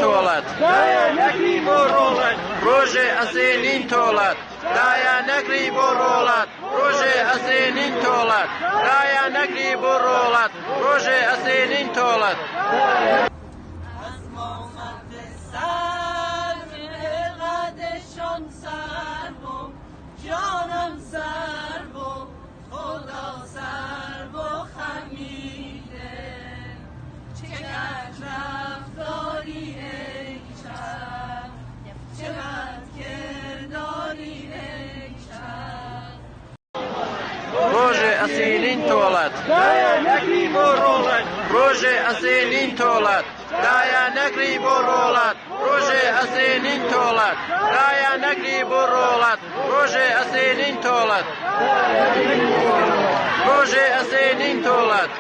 تۆڵەت دایە نەگری بۆ ڕۆڵەت ڕۆژێ ئەسێنین تۆڵەت دایە نەگری بۆ ڕۆڵەت ڕۆژێ ئەسێنین تۆڵەت دایە نەگری بۆ ڕۆڵەت ڕۆژێ ئەسێنین تۆڵەت جانم سر بو خدا سر بو خمیده چقدر رفتاری ای شب چقدر کرداری ای شب ڕۆژێ ئەسێنین تۆڵەت دایە نەگری بۆ ڕۆڵەت ڕۆژێ ئەسێنین تۆڵەت دایە نەگری بۆ ڕۆڵەت ڕۆژێ ئەسێنین تۆڵەت دایە نەگری بۆ ڕۆڵەت ڕۆژێ ئەسێنین تۆڵەت ڕۆژێ ئەسێنین تۆڵەت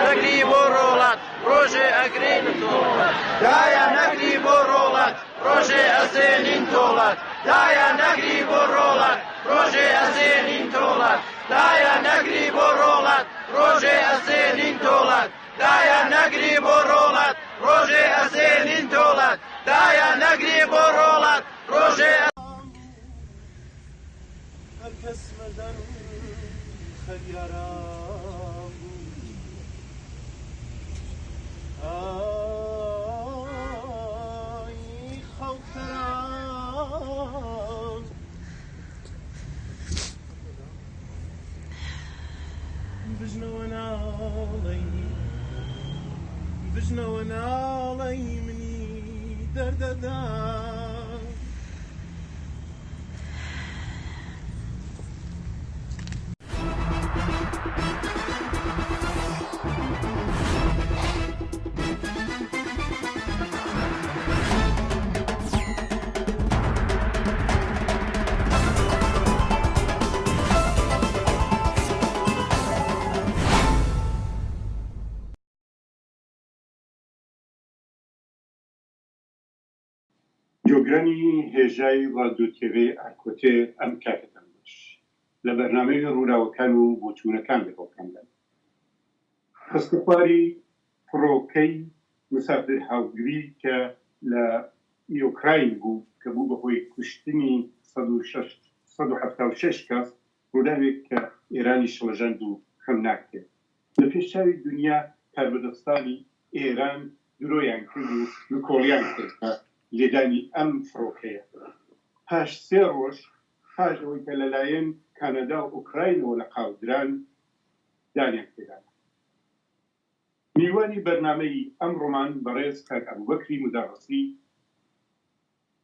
نەگری بۆ ڕۆڵەت ڕۆژێ ئەگرین تۆڵەت دایە نەگری بۆ ڕۆڵەت ڕۆژێ ئەسێنین تۆڵەت دایە نەگری بۆ ڕۆڵەت ڕۆژێ ئەسێنین تۆڵەت دایە نەگری بۆ ڕۆڵەت ڕۆژێ ئەسێنین تۆڵەت دایە نەگری بۆ ڕۆڵەت ڕۆژێ ئەسێنین تۆڵەت دایە نەگری بۆ ڕۆڵەت ڕۆژێ هەرکەس مەدەن خەریاران ئای خەڵکەران بژنەوە ناڵەی منی دەردەدا جۆگرانی هێژای رادیۆ تێڤێ ئارکۆتێ ئەم کاتتان باش لە بەرنامەی ڕووداوەکان و بۆچوونەکان لەگەڵکەمدان خستەخواری فڕۆکەی مسافر هاوگری کە لە یوکراین بوو کە بوو بەهۆی کوشتنی 176 کەس ڕووداوێک کە ئێرانی شڵەژەند و خەمناک کرد لە پێشچاوی دنیا کاربەدەستانی ئێران درۆیان کرد و لکۆڵیان کرد لێدانی ئەم فڕۆکەیە پاش 3 ڕۆژ پاش ئەوەی کە لەلایەن کانەدا و ئوکراینەوە لە قاودران دانیان پێدان میوانی بەرنامەی ئەم ڕۆمان بەڕێز کاک ئەبوبەکری مدەڕەسی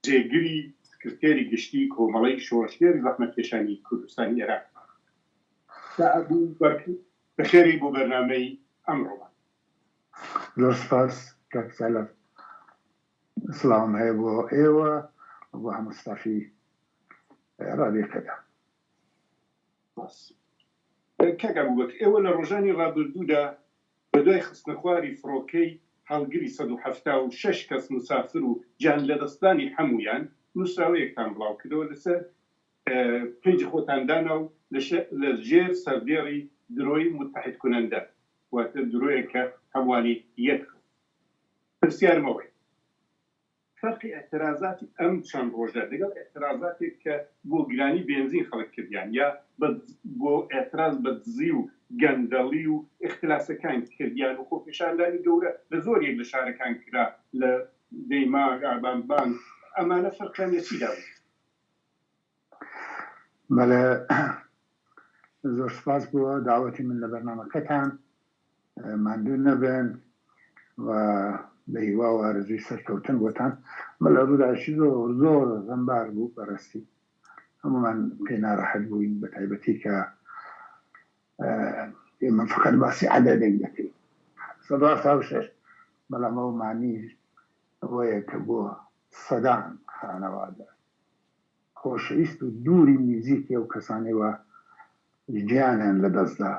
جێگری سکرتێری گشتی کۆمەڵەی شۆڕشێری زەحمەتکێشانی کوردستانی عێراق بەخێری بۆ بەرنامەی ئەم ڕۆمان زۆر سپاس کاک سالار سلام هەیە بۆ ئێوە بۆ هەموو ستافی ڕادیۆکەدا کاک ئەبوبەکر ئێوە لە ڕۆژانی ڕابردوودا بەدوای خستنەخواری فڕۆکەی هەڵگری 176 کەس مسافر و جان لەدەستانی هەمویان نووسراوەیەکتان بڵاو کردەوە لەسەر پێنج خۆتاندانا و لە ژێر سەردێڕی درۆی متحید کنەندە واتە درۆیە کە هەموانی یەک پرسیارمەوەی فەرقی ئەترازاتی ئەم چەند ڕۆژە لەگەڵ ئەترازاتێک کە بۆ گرانی بێنزین خەڵک کردیان یا بۆ ئەتراز بە دزی و گەندەڵی و اختلاسەکان کردیان و خۆپیشاندانی گەورە لە زۆرێک لە شارەکان کرا لە دەیما ئابانبان ئەمانە فەرقیان چیدا بوو؟ بەڵێ زۆر سپاس بووە داوەتی من لە بەرنامەکەتان ماندوو نەبێن و بە هیوا و ئارەزوی سەرکەوتن بۆتان بەڵێ ڕووداوێکی زۆر زەمبار بوو بەڕاستی هەمومان پێ ناڕەحەت بووین بە تایبەتی کە ئێمە فقط باسی عەدەدێک دەکەین 176 بەڵام ئەو معنی ئەوەیە کە بۆ سەدان خانەوادە خۆشەویست و دووری نزیکی ئەو کەسانەوە گیانیان لەدەستدا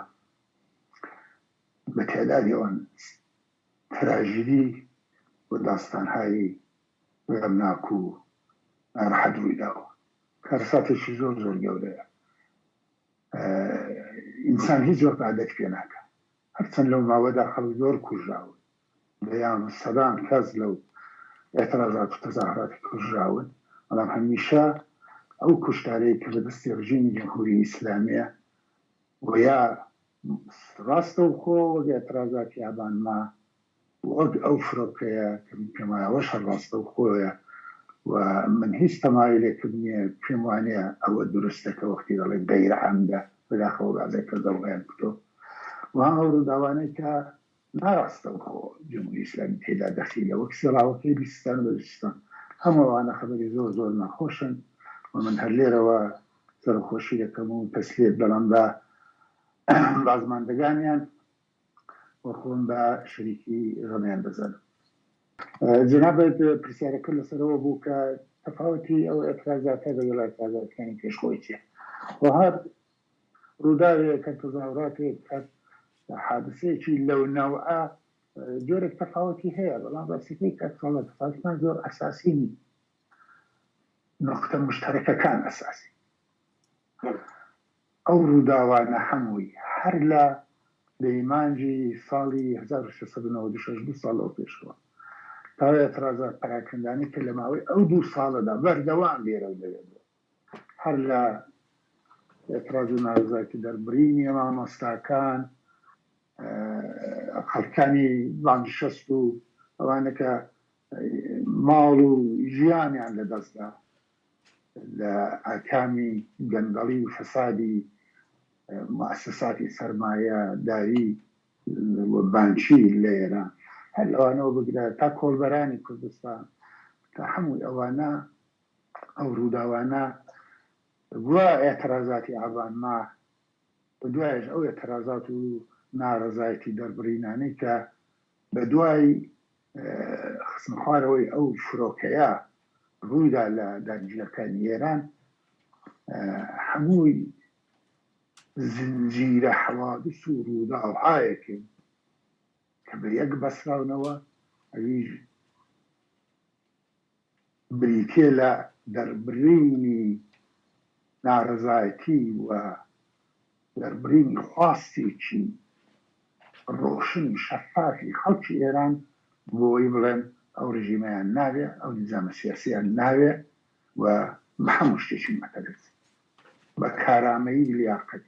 بە تێدادی ئەوان تراژیدی و داستانهایی غەمناک و ناڕەحەت ڕوویداوە کارەساتێکی زۆر زۆر گەورەیە ئینسان هیچ وەک عادەت پێ ناکە هەرچەند لەو ماوەدا خەڵک زۆر کوژراون بەیان سەدان کەس لەو اعتراضات و تەظاهراتی کوژراون بەڵام هەمیشە ئەو کوشتارەی کە بەدەستی ڕژیمی جمهوری ئیسلامیە و یا ڕاستە و خۆ وەک اعتراضاتی ئابانما وەک ئەو فڕۆکەیە کە پێم وایە ئەوەش ڕاستە و خۆیە و من هیچ تەمایلێکم نییە پێم وانەیە ئەوە دروستەکە وەختی دەڵێ غەیرە عەمدە بەداخەوە بازێکە دەڵێن کتۆ و ئەو ڕووداوانەی کە ناڕاستە و خۆ جمهوری ئیسلامی تێدا دەخیلە وەک سێڵاوەکەی بیستان و بەلوچستان هەمووانە خەبەری زۆر زۆر ناخۆشن و من هەر لێرەوە سەرخۆشی دەکەم و تەسلێت بەڵام بە بازماندەگانیان وەخۆم بە شەریکی ڕەمیان دەزانم. جنابەت پرسیارەکە لەسەرەوە بوو کە تەفاوەتی ئەو ئەترازاتە لەگەڵ ئەترازاتەکانی پێشخۆی چییە و هەر ڕووداوێک کە تەظاهوراتێک کە حادثەیەکی لەو نەوعە جۆرێک تەفاوەتی هەیە بەڵام ڕاستیەکەی کە تەفاوتمان زۆر ئەساسی نی نقطە مشتەرەکەکان ئەساسی ئەو ڕووداوانە هەمووی هەر لە دەیمانجی ساڵی 1696 ساڵەوە پێشەوە تا ئەترازات پەراکەندانی کە لە ماوەی ئەو 2 ساڵەدا بەردەوام لێرە دەوێت هەر لە ئەتراز و نارەزایەتی دەربڕینی مامۆستاکان خەڵکانی بانگشەست و ئەوانەکە ماڵ و ژیانیان لەدەستدا لە ئاکامی گەندەڵی و فەسادی مؤسساتی سەرمایە داری و بانکی لە ئێران هەر لەوانەوە بگرە تا کۆڵبەرانی کوردستان تا هەمووی ئەوانە ئەو ڕووداوانە بووە ئێترازاتی ئابانما بە دوایش ئەو ئێترازات و ناڕەزایەتی دەربڕینانەی کە بە دوای خستنخوارەوەی ئەو فڕۆکەیە ڕوویدا لە دانیژەکانی ئێران هەمووی زنجیرە حەوادث و ڕووداوهایەکن کە بە یەک بەسراونەوە ئەویش بریتێ لە دەربڕینی ناڕەزایەتی و دەربڕینی خواستێکی ڕۆشن شەفافی خەڵکی ئێران بۆی بڵێن ئەو ڕژیمەیان ناوێ ئەو نیزامە سیاسییان ناوێ و بە هەموو شتێکی مەتەرز بە کارامەیی لیاقەت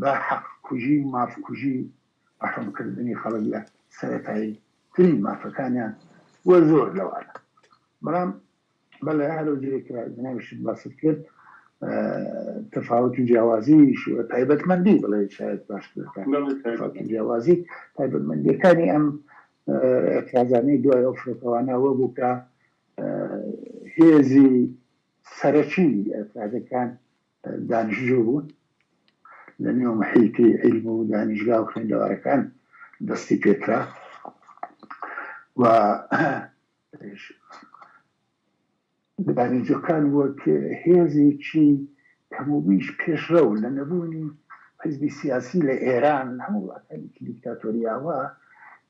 بە حەق کوژی مافکوژی بەحڕۆمکردنی خەڵک لە سەرەتایی ترین مافەکانیان وە زۆر لەوانە بەڵام بەڵێ هەرو جێکرا جنابشت باست کرد تەفاوت و جیاوازیش و تایبەتمەندی بڵێ شاید باشتر جیاوازی تایبەتمەندیەکانی ئەم ئەترازانەی دوای ئەو فرۆکەوانەوە بوو کە هێزی سەرەکی ئەترازەکان دانیشتجو بوون لە نێو محیتی عیلم و دانیشگا و خوێندەوارەکان دەستی پێکرا و دانیشتجوەکان وەک هێزێکی کەموبیش پێشڕەو لە نەبوونی حیزبی سیاسی لە ئێران هەموو وڵاتانێکی دیکتاتۆریاوە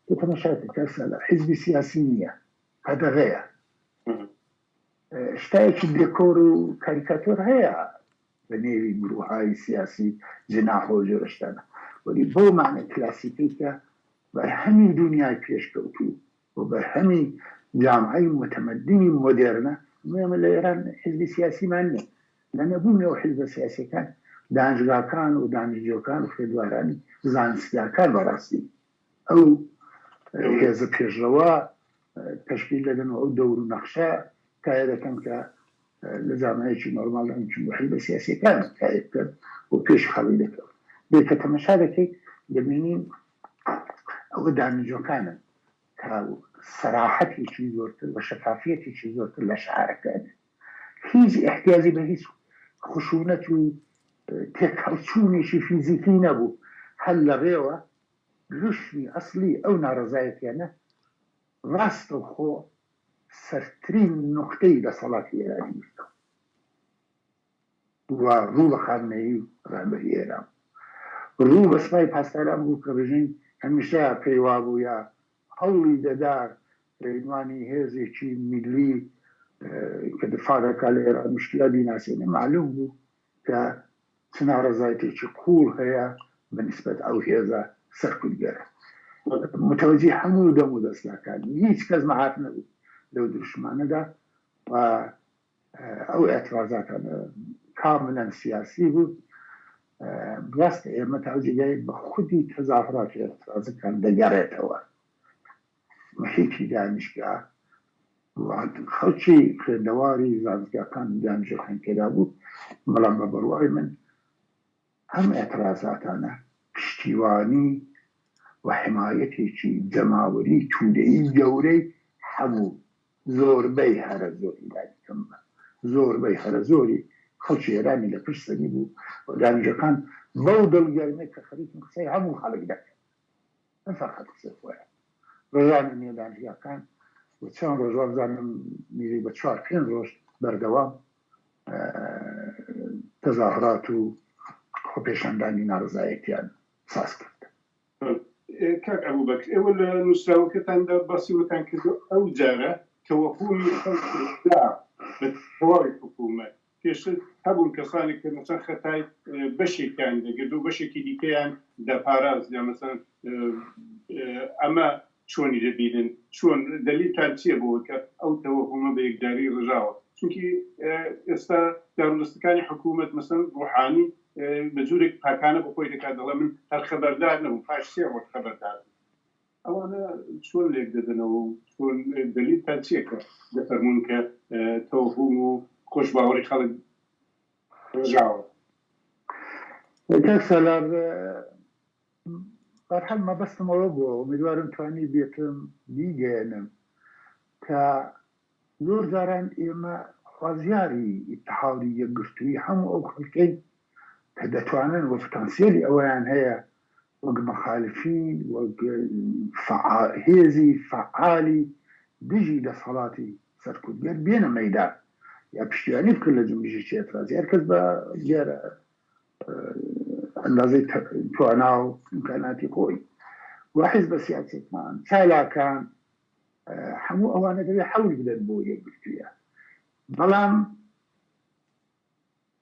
کە تەماشاکە کەسە لە حیزبی سیاسی نییە هەدەغەیە شتایەکی دێکۆر و کاریکاتۆر هەیە بە نێوی گروههای سیاسی جناح و جۆرەشتانە وەلی بۆ معنە کلاسیکی کە بەرهەمی دنیای پێشکەوتوو و بەرهەمی جامعەی متەمەدنی مۆدێرنە مهمە لە ئێران حیزبی سیاسیمان نیە لە نەبوونەوە حیزبە سیاسیەکان دانیشتگاکان و دانیشتجوەکان و خوێندوارانی زانستیاکان بەڕاستی ئەو هێزە پێشڕەوە تەشکیل دەدەن و ئەو دەور و نەخشە کایە دەکەن کە لە جامعەیەکی نۆرماڵ ئەمچون بە حیزبە سیاسیەکان کایە بکەن و پێش خەڵی دەکەن بێکە تەماشا دەکەیت دەبینین ئەوە دانیشتجوەکانن کە سەراحەتێکی زۆرتر و شەفافیەتێکی زۆرتر لە شعارەکان هیچ احتیاجی بە هیچ خشونەت و تێکەڵچوونێکی فیزیکی نەبوو هەر لە ڕێوە ژوشی ئەسلی ئەو ناڕەزایەتیانە ڕاستە و خۆ سەرترین نوقتەی دەسەڵاتی ئێرانی گرتەوە و ڕوو بە خامنەیی و ڕێبەری ئێران ڕوو بە سپای پاسداران بوو کە بژین هەمیشە پێی وابوو یا هەوڵی دەدار ڕێنوانی هێزێکی میلی کە دفاعەکە لە ئێران مشکلە بیناسیێنە معلوم بوو کە چ ناڕەزایەتێکی قوڵ هەیە بەنسبەت ئەو هێزە سەرکوتگەرە متەوەجی هەموو دەم و دەستگاکان هیچ کەس مەهات نەبوو لەو دروشمانەدا و ئەو ئێترازاتانە کاملا سیاسی بوو. ڕاستە ئێمە تاجێگای بە خودی تەظاهرات ئێترازەکان دەگەڕێتەوە محیطی دانیشگا خەڵکی خوێندەواری زانستگاکان دانیشەکان تێدا بوو، بەڵام بە بڕوای من هەم ئێترازاتانە پشتیوانی و حمایەتێکی جەماوەری تودەیی گەورەی هەموو زۆربەی هەرە زۆری دانیکەم زۆربەی هەرە زۆری خەڵکی ئێرانی لە پشت سەری بوو و دانیشەکان بەو دڵگەرمەی کە خەریکن قسەی هەموو خەڵک دەکەن نەفەقەت قسەی خۆیان. ڕۆژانی نوێ دانیشگاکان و چەند ڕۆژ وابزانم میری بە 4-5 ڕۆژ بەردەوام تەظاهرات و خۆپێشاندانی ناڕزایەتیان ساز کرد. کاک ئەبوبەکر، ئێوە لە نووسراوەکەتاندا باسیوەتان کردو ئەو جارە کە وەفومی خەڵکدا بە تەواوی حکوومەت پێشتر هەبوون کەسانی کە مەسەن خەتای بەشێکیان دەگرت و بەشێکی دیکەیان دەپاراز یا مەسەن ئەمە چۆنی دەبینن، چۆن دەلیلتان چییە بۆ کە ئەو تەوەهومە بە یەکداری ڕژاوە؟ چونکی ئێستا دارودەستەکانی حکوومەت مەسەن ڕوحانی بە جوورێک پاکانە بە خۆی دەکات، دەڵێ من هەر خەبەردار نەبووم، پاش 3 ڕۆژ خەبەردار بووم. ئەوانە چۆن لێک دەدەنەوە و چۆن دەلیلتان چییە کە دەفەرمون کە تەوەهوم و خۆشباوەڕی خەڵک ڕژاوە؟ کاک سالار، بەرحەل مەبەستمەوە بووە، ئومیدوارم توانی بێتم بیگەێنم کە زۆر جاران ئێمە خوازیاری ئیتحادی یەکگرتووی هەموو ئەو خەڵکەی کە دەتوانن وە پتانسیێلی ئەوەیان هەیە وەک مەخالفین وەک هێزی فعالی دژی دەسەڵاتی سەرکوتگەر بێنە مەیدان یا پشتیوانی بکرد لە جنبشی ئێترازی. هەر کەس بە دیارە ئەندازەی توانا و ئیمکاناتی خۆی و حیزبە سیاسیەتمان چالاکان هەموو ئەوانە دەبێت حەول بدەن بۆ یەکگرتوویە. بەڵام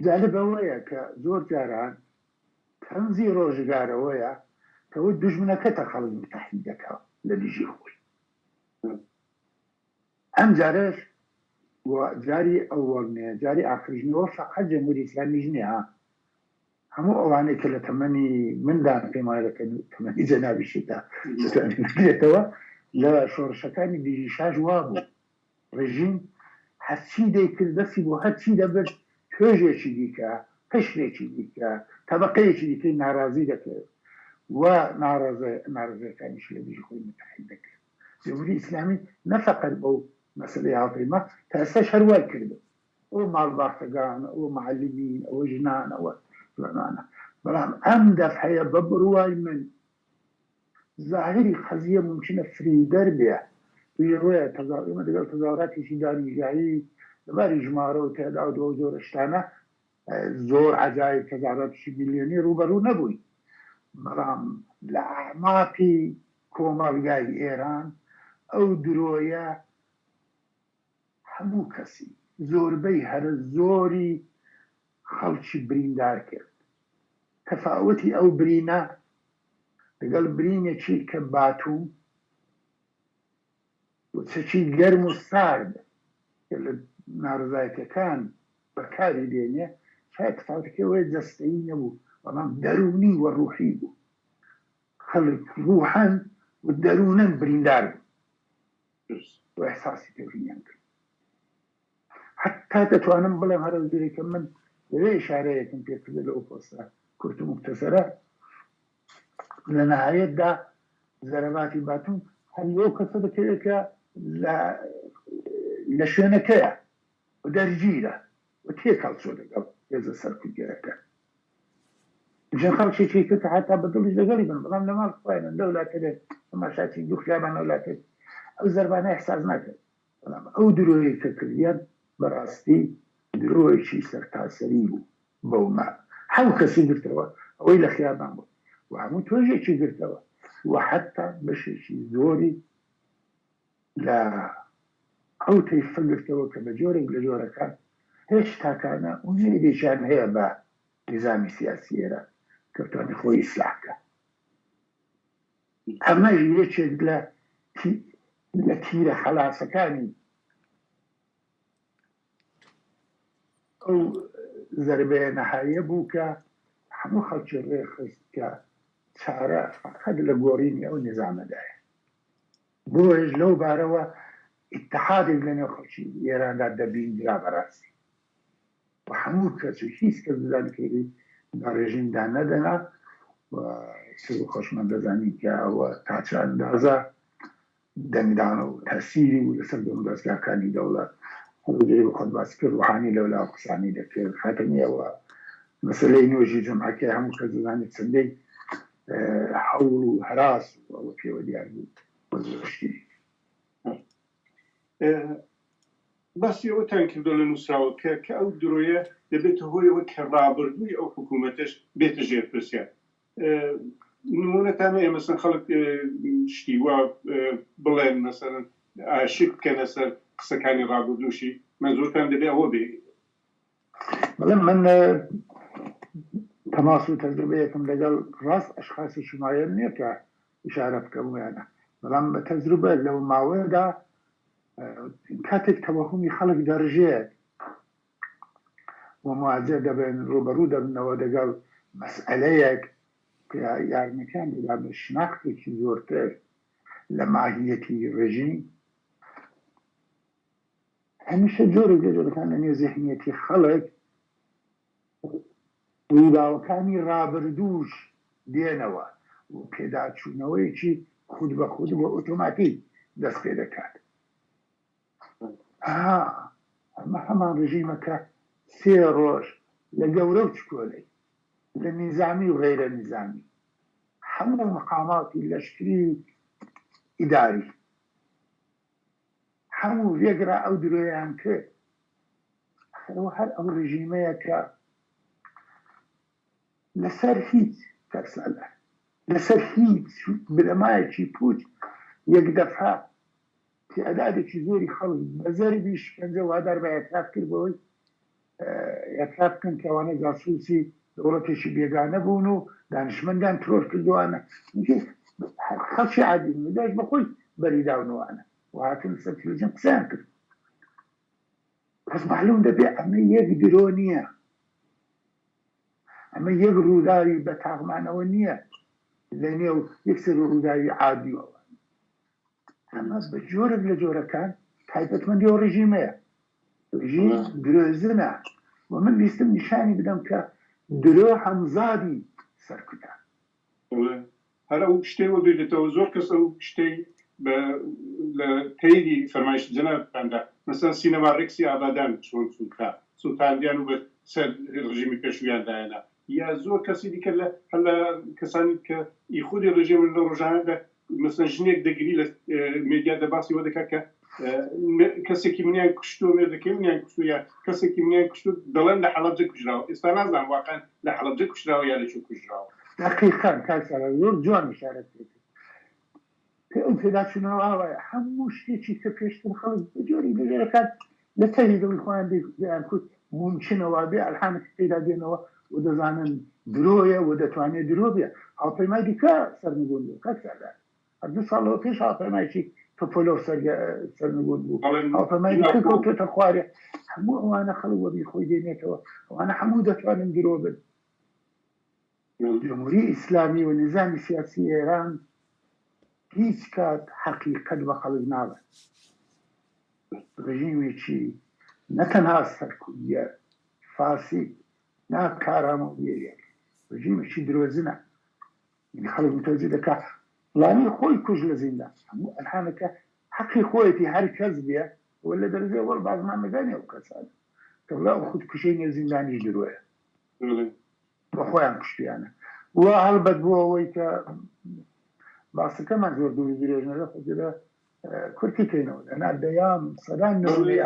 جالب ئەوەیە کە زۆر جاران تەنزی ڕۆژگارەوەیە کەەوە دژمنەکەتە خەڵک متحیدەکە لە دژی خۆی. ئەم جارش جاری ئەوەڵنێ جاری ئاخرژنەوە فقط جەمهوری ئیسلامیش نییە، هەموو ئەوانەی کە لە تەمەنی مندان پێمای دەکەن تەمەنی جەنابیشتا دەکرێتەوە لە شۆڕشەکانی دژی شاژ وا بوو ڕژیم هەرچی دەیکرد دەستی بۆ هەرچی دەبێت توێژێکی دیکە قشرێکی دیکە تەبەقەیەکی دیکەی ناڕازی دەکرد و ناڕازەکانیش لە دژی خۆی متحید دەکرد. جمهوری ئیسلامی نەفەقەت بەو مەسەلەی هاوپەیما تا ئێستاش هەروای کردو، ئەو ماڵباختەکان ئەو معلمین ئەوە ژنان ئەوە فلانانە. بەڵام ئەم دەفعەیە بە بڕوای من ظاهری قەزیە ممکنە فریدەر بێ ڕۆیە ئێمە دەگەڵ تەظاهراتێکی دانیژایی لەباری ژمارە و تێدا و دۆ زۆر شتانە زۆر عەجایب تەظاهراتێکی میلیۆنی ڕوبەڕوو نەبووی. بەڵام لە ئەعماقی کۆمەڵگای ئێران ئەو درۆیە هەموو کەسی زۆربەی هەرە زۆری خەڵکی بریندار کرد. تەفاوەتی ئەو برینە لەگەڵ برینێکی کە باتوو چەکی گەرم و سارد لە ناڕزایەتەکان بەکاری دێنێ شاید تەفاوەتەکەی جەستەیی نەبوو، بەڵام دەرونی و ڕوحی بوو. خەڵک ڕوحەن و دەرونەن بریندار بوو و ئەحساسی تێڕینیان کرد. حتا دەتوانم بڵێم هەرە زۆرێکە من لەوێ ئیشارەیەکم پێکردە لە ئەو پۆستە کورت و مختصرە لە نەهایەتدا زەرەباتی باتوون هەر لەو کەسە دەکەوێت کە لە شوێنەکەیە و دەرگیرە و تێکەڵ چۆ لەگەڵ هێزە سەرکوتگەرەکە. ژن خەڵکێکی کە حتا بەدڵیش لەگەڵی بن، بەڵام لە ماڵ خۆیان لە وڵاتەدە تەماشاچی دوو خیابان وڵاتێت ئەو زەربانە ئەحساس ناکرد. بەڵام ئەو درۆیی کە کردیان بەڕاستی درۆیەکی سەرتاسەری بوو بەوما هەموو کەسی گرتەوە ئەوەی لە خیابان بوو و هەموو تۆژێکی گرتەوە و حتا بەشێکی زۆری لە ئەو تەیفە گرتەوە کە بە جۆرێک لە جۆرەکان هێچ تاکانە ئومێدێکیان هەیە بە نظامی سیاسی ئێران کە بتوانێت خۆی ئیسلاحکە. ئەمەش یەکێک لە تیرە خەلاسەکانی ئەو زەربەیە نەهاییە بوو کە هەموو خەڵکی ڕێخست کە چارە فقط لە گۆڕینی ئەو نظامەدایە بۆیش لەو بارەوە اتحادێک لەنێو خەڵکی ئێراندا دەبینرا بەڕاستی و هەموو کەس و هیچ کەس بزانکەی بە ڕێژیمدا نەدەنا و سر و خۆشمان دەزانی کە ئەوە تاچە ئەندازە دەنگدانە و تەسیری و لەسەر دەستگاکانی دەوڵەت هەڵوجێ بە خۆت باس کرد ڕوحانی لەولا قسانی دەکرد خاتمیەوە مەسەلەی نوێژی جمعەکەی هەموو کەس دەزانێت چەندەی هەوڵ و هەراس و ئەوە پێوە دیار بوو بۆ زۆرشتی باسی ئەوەتان کردو لە نووسراوە کە ئەو درۆیە دەبێتە هۆیەوە کە ڕابردووی ئەو حکوومەتش بێتە ژێر پرسیار نمونەتانە ئێمە مەسەن خەڵک شتی وە بڵێن مەسەرەن ئاشک بکەنە سەر قسەکانی ڕابردووشی مەزۆرتان دەبێ ئەوە بێ بەڵێن من تەماس و تەجربەیەکم لەگەڵ ڕاست ئەشخاصی شمایە نییە کە ئشارە بکەم ویانە بەڵام بە تەجروبە لەو ماوەیەدا کاتێک تەوەهومی خەڵک دەڕژێت و مواجه دەبێن ڕوبەڕوو دەبنەوە لەگەڵ مەسئلەیەک یارمەکان دەدا بە شناختێکی زۆرتر لە ماهیەتی ڕێژیم هەمیشە جۆرێک لە جۆرەکان لە نێو زێحنیەتی خەڵک ڕووداوەکانی ڕابردووش دێنەوە و پێداچوونەوەیکی خود بە خود بۆ ئۆتۆماتیک دەست پێ دەکات ئەمە هەمان ڕژیمەکە سێ ڕۆژ لە گەورە و چکۆلەی لە نیزامی و غیرە نیزامی هەموو مەقاماتی لەشکری ئیداری هەموو وێگرا ئەو درۆیان کرد هەر ئەو ڕژیمەیە کە لەسەر هیچ کەسەلە لەسەر هیچ برەمایەکی پوچ یەک دەفعە تعدادێکی زۆری خەڵک بە زەربی شکنجە وادار بە ئەتراف کرد بەوەی ئەتراف بکەن کەوانە جاسووسی دەوڵەتێکی بێگانە بوون و دانشمەندان ترۆر کردوانە خەڵکی عادی داشت بەخۆی بەریداونەوانە و هاتن سەر تەلەڤیزیۆن قسەیان کرد پس معلوم دەبێ ئەمە یەک درۆ نییە ئەمە یەک ڕووداوی بە تاغمانەوە نییە لە نێو یەکسەر ڕووداوی عادیەوە ئەمە بە جۆرێک لە جۆرەکان تایبەتمەندی ئەو ڕژیمەیە ڕژیم درۆزنە و من ویستم نیشانی بدەم کە درۆ هەمزادی سەرکوتە هەر ئەو شتەوە بێتەوە زۆر کەس ئەو شتەی لە تەیری فەرمایش جەنابتاندا مەسەڵەن سینەما ڕێکسی ئابادان چۆن سوتاندیان و بە سەر ڕژیمی پێشویاندایەنە یا زۆر کەسی دیکە هەر لە کەسانی کە ئیخودی ڕژیم لە ڕۆژانەدا مەسەڵەن ژنێک دەگیری لە مێدیا دەباسی وە دەکات کە کەسێکی منیان کوشتۆ مێردەکەی منیان کوشتۆ یا کەسێکی منیان کوشتۆ دەڵێن لە حەڵەبجە کوژراوە ئێستا نازانم واقعەن لە حەڵەبجە کوژراوە یا لەکوێ کوژراوە دقیقاً کاکسەر زۆر جوان ئیشارەت کرد ئەو پێداچوونەوە ئاوایە هەموو شتێکی کە پێشتر خەڵک بەجۆری لەژێرەکان لە تەری دڵی خۆیان دەیان کوت ممکنەوە بێ ئەلحانێک پێدا دێنەوە و دەزانن درۆیە و دەتوانێت درۆ بێ هاوپەیمای دیکە سەرنگون بوو کاکسەردار هەر دوو ساڵەوە پێش هاوپەیمایکی تۆپۆلۆ سەرنگون بوو هاوپەیمای دیکە کەوتۆتە خوارێ هەموو ئەوانە خەڵک وەبی خۆی دێنێتەوە ئەوانە هەموو دەتوانن درۆ بن جمهوری ئیسلامی و نظامی سیاسی ئێران هیچ کات حقیقت بە خەڵک ناڵێت ڕژیمێکی نەتەنها سەرکوبیە فاسی ناکارامەویەیە ڕژیمێکی درۆزنە خەڵک متوجه دەکا فڵانی خۆی کوژ لە زیندان هەموو ئەلحانەکە حەقی خۆیەتی هەر کەس بێ وە لە دەرەجێ وەڵ بازمان نەگانی ئەو کەسانە کە وڵا ئەو خودکوژەی نێو زیندانیش درۆیە بە خۆیان کوشتیانە وە هەڵبەت بووە ئەوەی کە باسەکەمان زۆر دووری درێژنەرە خۆجرە کورتی کەینەوە لەنا دەیان سەدان نەوەی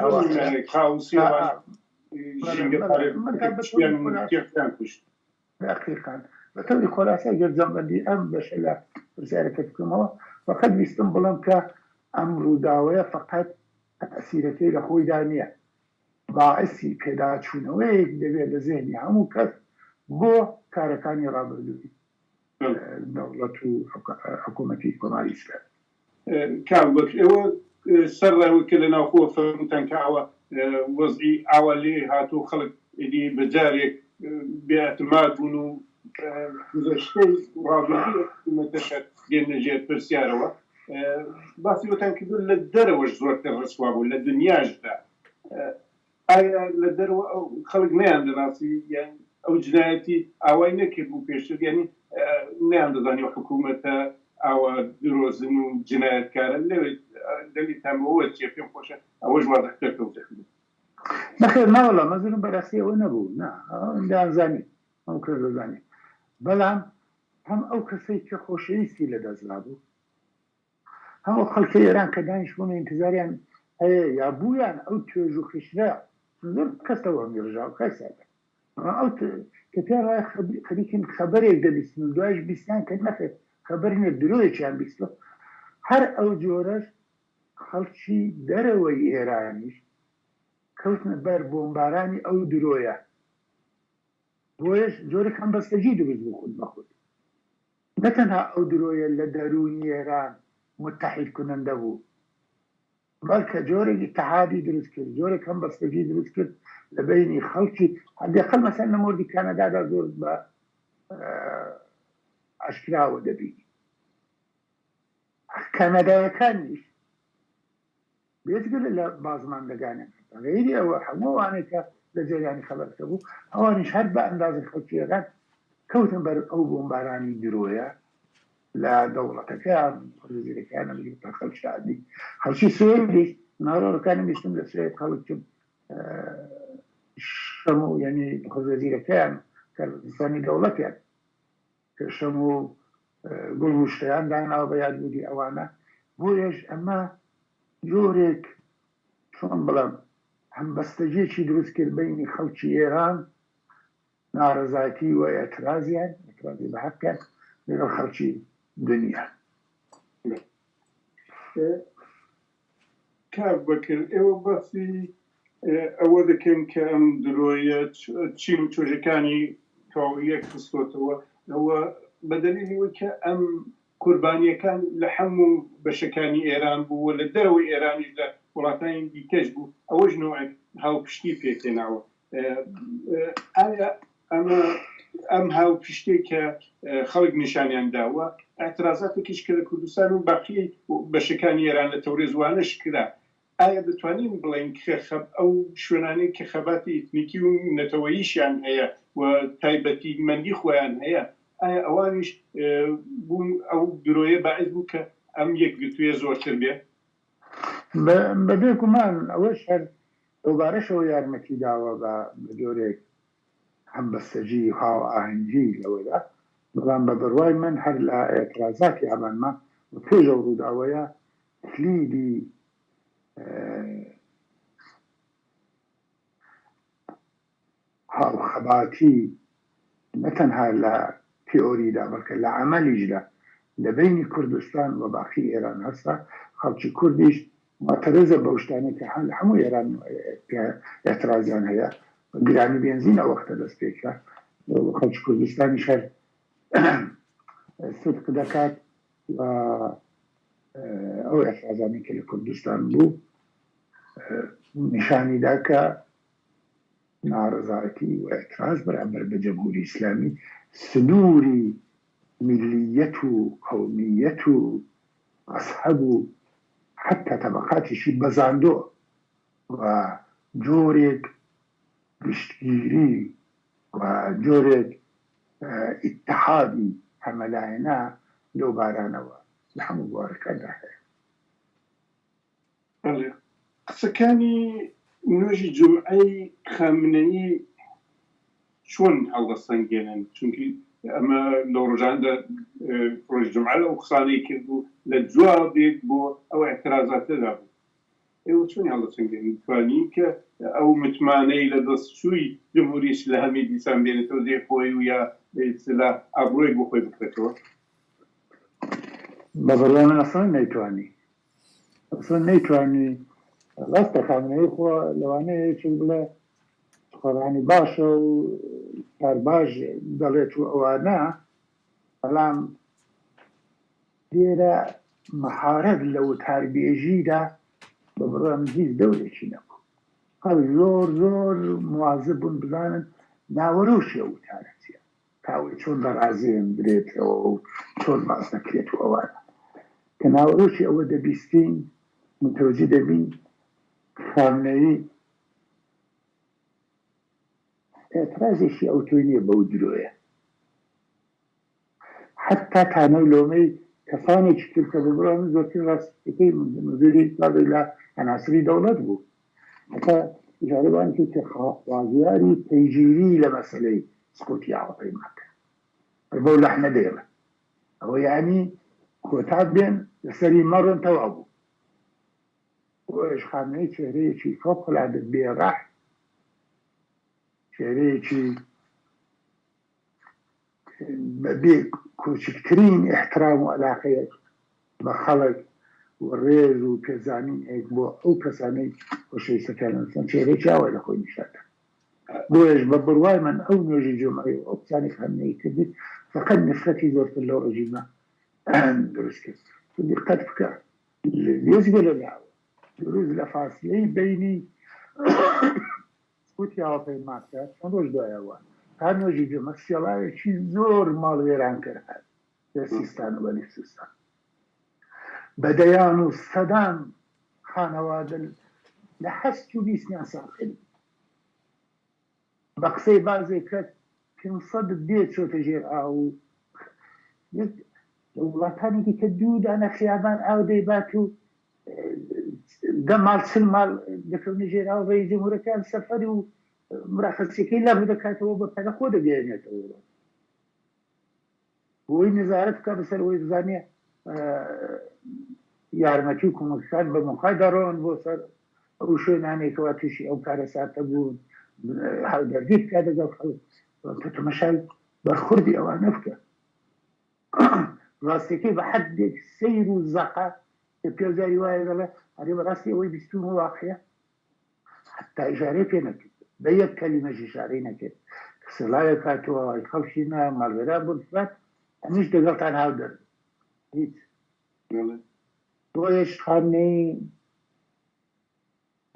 دقیقاً بەتەوری خۆلاسە گەرجەمبەندی ئەم بەشە لە پرسیارەکە بکەمەوە فقط ویستم بڵم کە ئەم ڕووداوەیە فقط تەسیرەکەی لە خۆیدا نییە باعثی پێداچوونەوەیەک دەبێت لە ذهنی هەموو کەس بۆ کارەکانی ڕابردووی دەوڵەت و حکوومەتی کۆماری ئیسلامی کاڵ ئێوە سەر ڕێوەکە لە ناوخۆ فەرموتان کە ئەوە وەزعی ئاوا لێ هاتوو خەڵک ئیدی بەجارێک بێعتماد بوون و گزەشتەی ڕابردووی حکوومەتەکە دێنەژێر پرسیارەوە باسی وەتان کردو لە دەرەوەش زۆرتر ڕسوا بوو لە دنیاشدا ئایا لە دەرەوە ئەو خەڵک نەیان دەناسی یان ئەو جنایەتی ئاوای نەکرد بوو پێشتر یعنی نەیان دەزانی حکوومەتە ئاوا درۆزن و جنایەتکارە لەوێ دەلی تامەوە چێ پێم خۆشە ئەوەش وادەختەر کەوتەکرد نەخێر ناوەڵام مەزرم بەڕاستی ئەوە نەبوو دازانی ئەو کرد دەزانی بەڵام هەم ئەو کەسەی کە خۆشەویستی لە دەستدا بوو هەموو خەڵکی ئێران کە دانیشتبوون ئینتزاریان هەیە یا بوویان ئەو توێژ و خشرە زۆر کەسەوە میێژاو کەسەکە ئەو کە پێیان وایە خەریکن خەبەرێک دەبیستن و دوایش بیستیان کە نەخێت خەبەرینە درۆیەکیان بیستوە هەر ئەو جۆرەش خەڵکی دەرەوەی ئێرانیش کەوتنە بەر بۆمبارانی ئەو درۆیە بۆیش جۆرێک هەم بەستەجی دروست بوو خود بەخود نەتەنها ئەو درۆیە لە دەرونی ئێران متحید کننده بوو بەڵکە جۆرێک اتحادی دروست کرد جۆرێک هەم بەستەجی دروست کرد لە بینی خەڵکی هەندێقل مەسەن لە مۆردی کانەدادا زۆر بە ئاشکراوە دەبینی کانەدایەکانیش بێجگە لە بازماندەگانێک غیری ئەوە هەمووانێکە لە جێیانی خەبەرکە بوو ئەوانیش هەر بە ئەندازی خەڵکیەکان کەوتن بەر ئەو بۆمبارانی درۆیە لە دەوڵەتەکان وەزیرەکان ئەمریکا خەڵکی عادی خەڵکی سوێدیش ناڕۆڵەکانی بیستم لە سوێد خەڵکم شەم و یعنی وەزیرەکان کە زانی دەوڵەتیان کە شەم و گوڵگوشتیان داناوە بە یادبوودی ئەوانە بۆیش ئەمە جۆرێک چۆن بڵێم هەم بەستەجێکی دروست کرد بینی خەڵکی ئێران ناڕەزایەتی و ئێترازیان ئێترازی بە حەقیان لەگەڵ خەڵکی دنیا کار بکرد ئێوە باسی ئەوە دەکەن کە ئەم درۆیە چین و چۆژەکانی تاویەک خستۆتەوە ئەوە بەدەلیلیوە کە ئەم قوربانیەکان لە هەموو بەشەکانی ئێران بوو لە دەرەوەی ئێرانیش لە وڵاتانی دیکەش بوو ئەوەش نوعێک هاوپشتی پێکێناوە ئایا ئەم هاوپشتێک کە خەڵک نیشانیان داوە ئاعترازاتێکیش کە لە کوردستان و باقی بەشەکانی ئێران لە تەورێ زوانەش کرا ئایا دەتوانین بڵێن ئەو شوێنانەی کە خەباتی ئیتنیکی و نەتەوەییشیان هەیە و تایبەتی مەندی خۆیان هەیە ئایا ئەوانیش بوون ئەو درۆیە باعث بوو کە ئەم یەکگرتوویە زۆرتر بێ بەبێ گومان ئەوەش هەر دووبارەشەوە یارمەتی داوە بە جۆرێک هەم بەستەجی و هاو ئاهەنگی لەوەدا بەڵام بە بڕوای من هەر لە ئێترازاتی ئەمانمە پێشەو ڕووداوەیە کلیدی هاوخەباتی نەتەنها لە تیۆریدا بەڵکە لە عەمەلیشدا لە بینی کوردستان و باقی ئێران هەستا خەڵکی کوردیش معتەرزە بەو شتانەی کە هەموو ئێران ئێترازیان هەیە گرانی بێنزین ئەو وەختە دەست پێکە خەڵکی کوردستانیش هەر صدق دەکات و ئەو ئێترازانی کە لە کوردستان بوو نیشانیدا کە ناڕەزایەتی و ئێتراز بەرامبەر بە جەمهوری ئیسلامی سنووری ملیەت و قەومیەت و مەزهەب و حتا تەبەقاتیشی بەزاندۆ و جۆرێک گشتگیری و جۆرێک ئیتحادی هەمەلایەنە لەو بارانەوە لە هەموو بوارەکاندا هەیە قسەکانی نوێژی جومعەی خامنەیی چۆن هەڵدەسەنگێنن چونکی ئەمە لە ڕۆژاندا ڕۆژ جومعە لەو قسانەی کرد و لە جوابێک بۆ ئەو ئێترازاتەدا بوو ئێوە چۆن هەڵدەسەنگێنن توانین کە ئەو متمانەی لە دەستچووی جمهوری ئیسلامی دیسان بێنێتەوە دێ خۆی و یا ئیسلا ئابڕۆیەک بۆ خۆی بکرێتەوە بە بەڕوای من ئەسڵەن نەیتوانی ڕاستە خامنەیی خۆ لەوانەیە چ بڵێ خۆڕانی باشە و کار باش دەڵێت و ئەوانە بەڵام لێرە مەهارەت لە وتاربێژیدا بە بڕوای من هیچ دەورێکی نەبوو خەڵ زۆر مواظب بوون بزانن ناوەڕۆشیە وتارە چییە، تاوەی چۆن بەڕازێن درێتەوە و چۆن باس نەکرێت و ئەوانە کە ناوەڕۆشی ئەوە دەبیستین متوەجه دەبین خامنەیی اعتراضێکی ئەوتۆی نییە بەو درۆیە، حتا تانەی لۆمەی کەسانێکی کرد کە ببڕان زۆرتر ڕاستەکەی مزوری لە هەناسری دەوڵەت بوو، حتا ژارەبان کە خوازیاری پەیگیری لە مەسەلەی سقوتی هاوپەیمانکە بەو لەحنە دێڵە ئەوە یعنی کۆتا بێن لەسەری مەڕۆن تەوا بوو ئەوەش خامنەی چێرەیەکی فۆقڵادە بێڕەح، چێرەیەکی بەبێ کۆچکترین احترام و عەلاقەیە بە خەڵک و ڕێز و پێزانین بۆ ئەو کەسانەی خۆشەویستەکان چێرەی چاوە لە خۆی نیشاتە بۆیش بە بڕوای من ئەو نوێژی جمعەی ئەو قسانی خامنەی کردی فقط نفرەتی زۆرتر لەو ڕژیمە دروست کرد دقت بکە لێزگە لەلاوە دروست لە فاصلەی بینی سقوتی هاوپەیمانکە چەند ڕۆژ دوایەوە تا نوێژی جمعە سێڵاوێکی زۆر ماڵ وێران کرد لە سیستان و بەلوچستان بەدەیان و سەدان خانەوادە لە هەست و بیستیان ساڵکردی بە قسەی بازێک کەس 500 دێت چۆتە ژێر ئاو وڵاتانێکی کە دوو دانە خیابان ئاو دەیبات و دە ماڵ چل ماڵ دەکەونە ژێر ئاو ڕێی جەمهوورەکان سەفەری و مراقەچەکەی لەبوو دەکاتەوە بە پەلە خۆ دەگەێنێتەوە بۆی نزارەت بکە بەسەر ئەوەی بزانێ یارمەتی و کۆمەکەکان بە موقع دەڕۆن بۆ سەر ئەو شوێنانێکەوە تووشی ئەو کارە ساتە بوون هەڵدەردی بکە لەگەڵ خەڵک تەمەشای بەرخوردی ئەوانە بکە ڕاستیەکەی بە حەدێک سەیر و زەقە کە پێزاری وایە دەڵێ هەرێ بەڕاستی ئەوەی بیستون واقعە حتا ئیشارەی پێ نەکرد بە یەک کەلیمەش ئیشارەی نەکرد سڵاوێک کاتەوە خەڵکی نا ماڵوێران بوون فات هەمیش دەگەڵتان هاو دەرد هیچ بۆیش خامنەی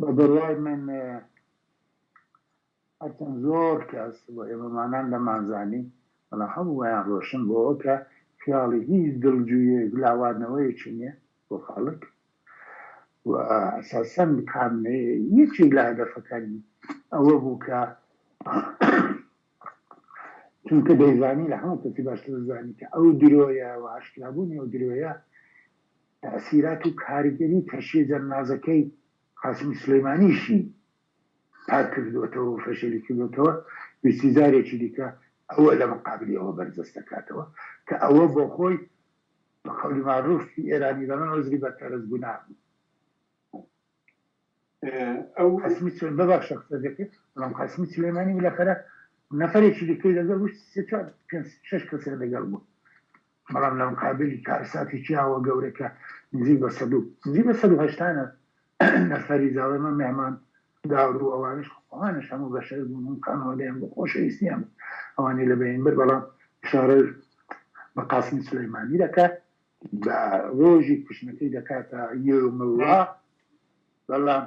بە بڕوای من هەرچەند زۆر کەس بۆ ئێمەمانان لەمانزانی بەڵام هەموو وایان ڕۆشن بۆ ئەوە کە خیاڵی هیچ دڵجویە لاوانەوەیەکی نییە بۆ خەڵک و ئەساسەن خامنەی یەکی لە هەدەفەکانی ئەوە بوو کە چونکە دەیزانی لە هەموو کەسی باشتر دەزانی کە ئەو درۆیە و ئاشکرابوونی ئەو درۆیە تەسیرات و کاریگەری تەشیع جەنازەکەی قاسمی سلەیمانیشی پاک کردوێتەوە و فەشەلی کردوێتەوە ویستیزارێکی دیکە ئەوە لە مقابلی ئەوە بەرجەست دەکاتەوە کە ئەوە بۆ خۆی بە قەولی معروفی ئێرانی دەڵێن عوزری بەتەرەز گوناه ئەو قاسمی بەبخشە قسە دەکرد بەڵام قاسمی سلەیمانی بالاخره نەفرێکی دیکەی لەگەڵ شش کەسێک لەگەڵ بوو بەڵام لە مقابلی کارساتی چیاوە گەورەکە نزیک بە 180 نەفەری زاوێمە مێمان داور و ئەوانش هەموو بەشەر بوون کانەوە لێم بۆ خۆشەویستیان ئەوانی لە بەینبەر بەڵام شارە بە قاسمی سلەیمانی دەکات بە ڕۆژی کوشتنەکەی دەکاتە یۆمەوە بەڵام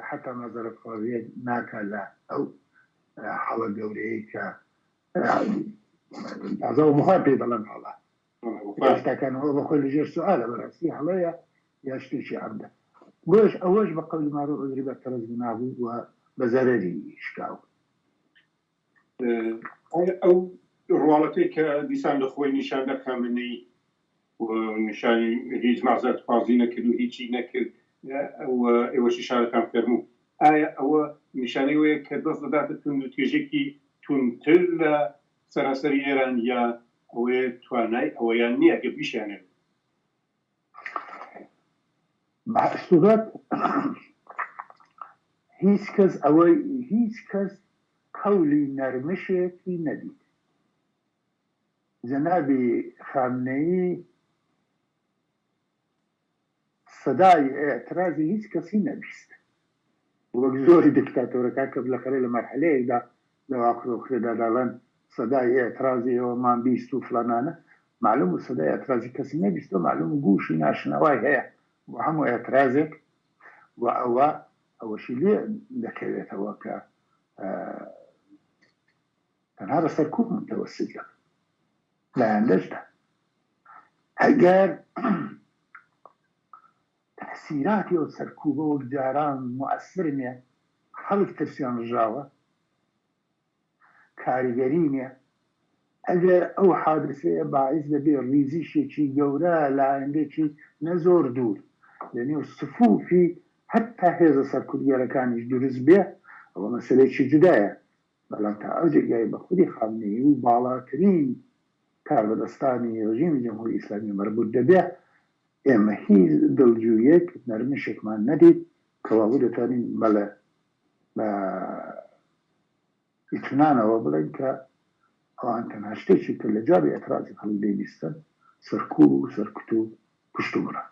حتا نەزەرە خۆویە ناکات لە ئەو حەڵە گەورەیە کە ئازاو مخوای پێ دەڵێن هەڵە ڕاستەکانەوە بەخۆی لەژێر سوالە بەڕاستی هەڵەیە یا شتێکی عەمدە بۆش ئەوەش بە قەولی معروف عوزری بەتەرەز نابوو و بە زەرەری شکاو ئەو ڕواڵەتی کە دیسان لە خۆی نیشاندا خامنەی نیشانی هیچ مازەت خوازی نەکرد و هیچی نەکرد ئێوەشی شارەکان فەرموو ئایا ئەوە نیشانەی وەیە کە دەست دەداتە تون و توێژێکی تونتر لە سەراسەری ئێران یا ئەوەیە توانای ئەوەیان نییە کە بیشانێت بەسوورەت هیچ کەس قەولی نەرمشێکی نەدیت جەنابی خامنەیی سەدای ئێعترازی هیچ کەسی نەبیست وەک زۆری دیکتاتۆرەکان کە بالاخره لە مەرحەلەیەکدا لەو ئاخرۆخرێدا دەڵێن سەدای ئێعترازی ئەوەمان بیست و فلانانە معلوم و سەدای ئێعترازی کەسی نەبیست و معلوم گوشی ناشناوای هەیە بۆ هەموو ئێعترازێک و ئەوە ئەوەشی لێ دەکەوێتەوە کە تەنها بەسەر کوب متەوەسیت لایەندەشدا ئەگەر تەسیراتی ئەو سەرکوبە وەک جاران مؤثر نییە خەڵک ترسیان ژاوە کاریگەری نییە ئەگەر ئەو حادثەیە باعث دەبێ ریزیشێکی گەورە لایەندێکی نەزۆر دوور لەنێو سفوفی هەتا هێزە سەرکوبگەرەکانیش دروست بێ ئەوە مەسەلەیەکی جودایە بەڵام تا ئەو جێگای بە خودی خامنەیی و باڵاترین کاربەدەستانی ڕژیمی جمهوری ئیسلامی مەربوط دەبێ ئێمە هیچ دڵجویەک نەرمشێکمان نەدیت کەوابوو دەتوانین بەڵێ بە ئیتمانەوە بڵێن کە ئەوان تەنها شتێکی کە لە جابی ئەترازی هەڵ دەیویستن سەرکوب و سەرکوت و پشتومڕە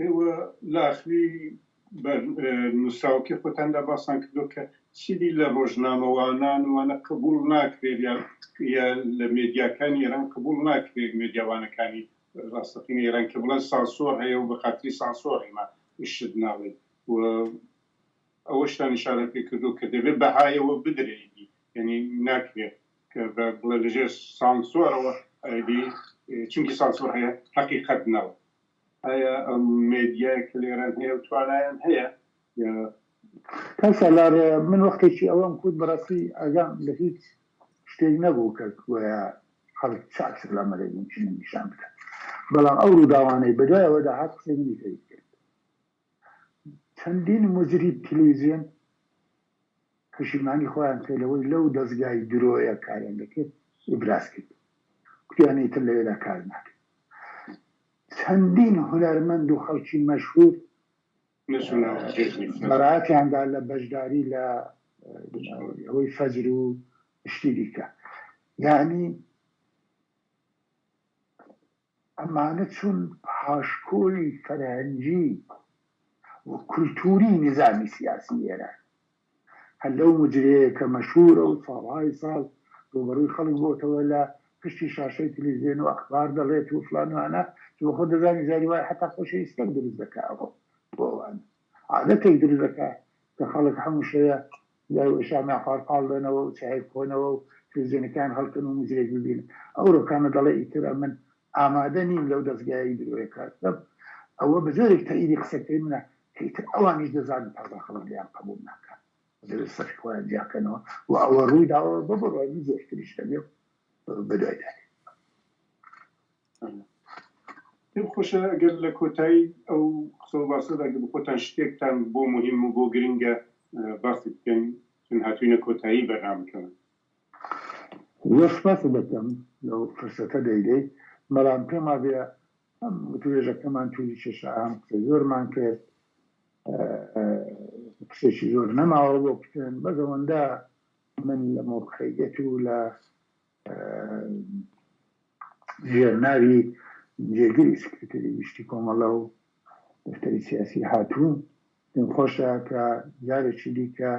ئێوە لاخوی نووسراوەکەی خۆتاندا باسان کردو کە چیدی لە ڕۆژنامەوانان وانە قبول ناکرێت یا لە مێدیاکانی ئێران قبول ناکرێت مێدیاوانەکانی ڕاستەقینی ئێران کە بڵێن سانسۆر هەیە و بە خاتری سانسۆڕیمە شت ناڵێت ئەوە شتان ئیشارە پێ کردو کە دەبێت بەهایەوە بدرێتی یعنی ناکرێت کە بڵێ لەژێر سانسۆرەوە چونکی سانسۆر هەیە حەقیقەت ناوە ئایا ئەم مێدیای کە لێران هەیە و توانایان هەیە کەسەلار من وەختێکی ئەوەم کورد بەڕاستی ئەگام لە هیچ شتێک نەبوو کە وەیە خەڵک چاکس لە مەلەی نیشان بدەن بەڵام ئەو ڕووداوانەی بەدوایەوە داهات قسەی منی پێی کرد چەندین مجری تەلەڤیزیۆن پشیمانی خۆیان تێلەوەی لەو دەستگای درۆیە کاریان دەکرد ئیبراز کرد کوتیانەی تر لەوێدا کار ناکرد چەندین هونەرمەند و خەڵکی مەشهور بەڕایەتیاندا لە بەشداری لە ئەوەی فەجر و شتی دیکە یعنی ئەمانە چون پاشکۆی فەرهەنگی و کولتوری نظامی سیاسی ئێران هەر لەو مجرەیە کە مەشهورە و ساڵهای ساڵ ڕوبەڕووی خەڵک بۆتەوە لە پشتی شاشەی تەلەڤیزیۆن و ئەخبار دەڵێت و فلانوانە بۆ خۆ دەزانی زاری وایە حتا خۆشەویستەک دروست دەکاتەوە بۆ ئەوانە عادەتێک دروست دەکات کە خەڵک هەموو شەیە لای شامی قارقاڵ دێنەوە و چای بخۆنەوە و تەلەڤیزیۆنەکان هەڵکەن و مجرێک ببینن ئەو ڕۆکانە دەڵێ ئیترە من ئامادە نیم لەو دەستگای درۆیە کاتم ئەوە بە جۆرێک تەئیدی قسەکەی منە کە ئیتر ئەوانیش دەزانن تازا خەڵک لیان قبوڵ ناکات دەبێت سەرش خۆیان جیاکەنەوە و ئەوە ڕووی داوە ببڕۆی زۆرتریش دەبێ بەدوایداری پێم خۆشە ئەگەر لە کۆتایی ئەو قسە و باسەدا بە خۆتان شتێکتان بۆ مهم و بۆ گرنگە باسی بکەین چون هاتووینە کۆتایی بەرنامەکەمە زۆر سپاس دەکەم لەو فرسەتە دەیدەی بەڵام پێما بێ ئەم توێژەکەمان تووری کێشەهام قسە زۆرمان کرد قسێکی زۆر نەماوە بۆ بکەن بەزەوەندا من لە مۆقعیەت و لە ژێرناوی جێگیری سکرتەری گشتی کۆمەڵە و دەفتەری سیاسی هاتوون پێم خۆشە کە جارێکی دیکە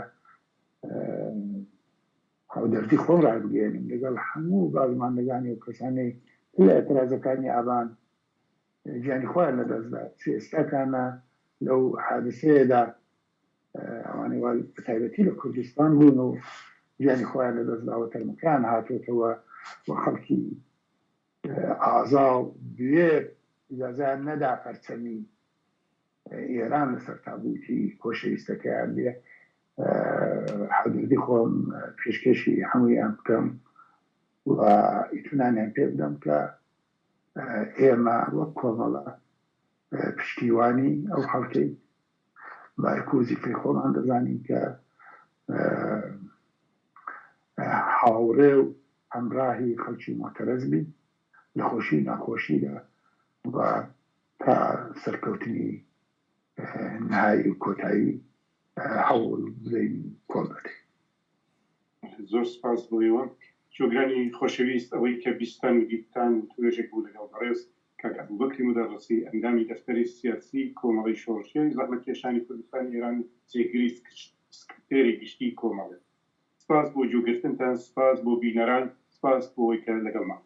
هاودەردی خۆم ڕابگەێنم لەگەڵ هەموو بازماندەگانی و کەسانەی لە ئەترازەکانی ئابان گیانی خۆیان لەدەستدا ئێستاکانە لەو حادثەیەدا ئەوانەی بە تایبەتی لە کوردستان بوون و گیانی خۆیان لەدەستداوە تەرمەکان هاتوێتەوە و خەڵکی ئازا و دوێ ئیجازەیان نەدا پەرچەمی ئێران لەسەر تابوتی خۆشەویستەکەیان بێ حەدودی خۆم پێشکەشی هەموویان بکەم و ئیتونانیان پێ بدەم کە ئێمە وەک کۆمەڵە پشتیوانی ئەو خەڵکەی بایکۆزیفەی خۆمان دەزانین کە هاوڕێ و هەمراهی خەڵکی مۆتەرەز بین لە خۆشی ناخۆشیدا و تا سەرکەوتنی نهایی و کۆتایی هەوڵ بدەین کۆڵ بدەین زۆر سپاس بۆیەوە جۆگرانی خۆشەویست ئەوەی کە بیستان و دیتان توێژێک بوو لەگەڵ بەڕێز کاک ئەبوبەکری مدەڕەسی ئەندامی دەفتەری سیاسی کۆمەڵی شۆڕشێری زەحمەتکێشانی کوردستانی ئێران جێگیری سکرتێری گشتی کۆمەڵێ سپاس بۆ جوگرتنتان سپاس بۆ بینەران سپاس بۆ ئەوەی کە لەگەڵمان